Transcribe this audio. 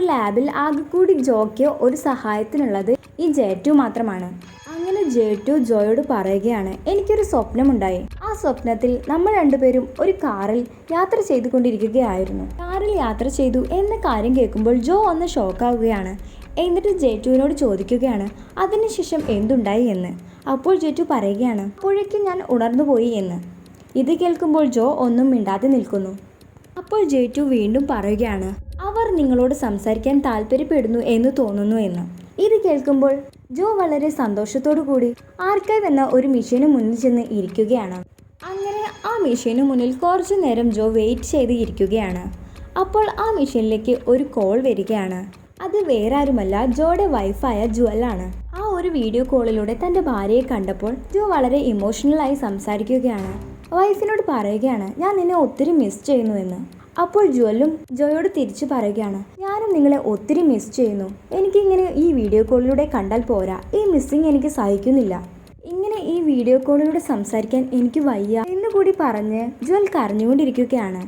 ലാബിൽ ആകെക്കൂടി ജോയ്ക്ക് ഒരു സഹായത്തിനുള്ളത് ഈ ജേറ്റു മാത്രമാണ്. അങ്ങനെ ജേറ്റു ജോയോട് പറയുകയാണ്, എനിക്കൊരു സ്വപ്നമുണ്ടായി. ആ സ്വപ്നത്തിൽ നമ്മൾ രണ്ടുപേരും ഒരു കാറിൽ യാത്ര ചെയ്തുകൊണ്ടിരിക്കുകയായിരുന്നു. കാറിൽ യാത്ര ചെയ്തു എന്ന കാര്യം കേൾക്കുമ്പോൾ ജോ ഒന്ന് ഷോക്കാവുകയാണ്. എന്നിട്ട് ജേറ്റുവിനോട് ചോദിക്കുകയാണ് അതിനുശേഷം എന്തുണ്ടായി എന്ന്. അപ്പോൾ ജേറ്റു പറയുകയാണ്, അപ്പോഴേക്കും ഞാൻ ഉണർന്നുപോയി എന്ന്. ഇത് കേൾക്കുമ്പോൾ ജോ ഒന്നും മിണ്ടാതെ നിൽക്കുന്നു. അപ്പോൾ ജേറ്റു വീണ്ടും പറയുകയാണ്, അവർ നിങ്ങളോട് സംസാരിക്കാൻ താല്പര്യപ്പെടുന്നു എന്ന് തോന്നുന്നു എന്ന്. ഇത് കേൾക്കുമ്പോൾ ജോ വളരെ സന്തോഷത്തോടു കൂടി ആർക്കൈവ് എന്ന ഒരു മെഷീന് മുന്നിൽ ചെന്ന് ഇരിക്കുകയാണ്. അങ്ങനെ ആ മെഷീന് മുന്നിൽ കുറച്ചു നേരം ജോ വെയിറ്റ് ചെയ്ത് ഇരിക്കുകയാണ്. അപ്പോൾ ആ മെഷീനിലേക്ക് ഒരു കോൾ വരികയാണ്. അത് വേറെ ആരുമല്ല, ജോയുടെ വൈഫായ ജുവലാണ്. ആ ഒരു വീഡിയോ കോളിലൂടെ തൻ്റെ ഭാര്യയെ കണ്ടപ്പോൾ ജോ വളരെ ഇമോഷണലായി സംസാരിക്കുകയാണ്. വൈഫിനോട് പറയുകയാണ്, ഞാൻ നിന്നെ ഒത്തിരി മിസ് ചെയ്യുന്നു എന്ന്. അപ്പോൾ ജുവലും ജോയോട് തിരിച്ചു പറയുകയാണ്, ഞാനും നിങ്ങളെ ഒത്തിരി മിസ് ചെയ്യുന്നു. എനിക്കിങ്ങനെ ഈ വീഡിയോ കോളിലൂടെ കണ്ടാൽ പോരാ, ഈ മിസ്സിങ് എനിക്ക് സഹിക്കുന്നില്ല. ഇങ്ങനെ ഈ വീഡിയോ കോളിലൂടെ സംസാരിക്കാൻ എനിക്ക് വയ്യ എന്നുകൂടി പറഞ്ഞ് ജുവൽ കരഞ്ഞുകൊണ്ടിരിക്കുകയാണ്.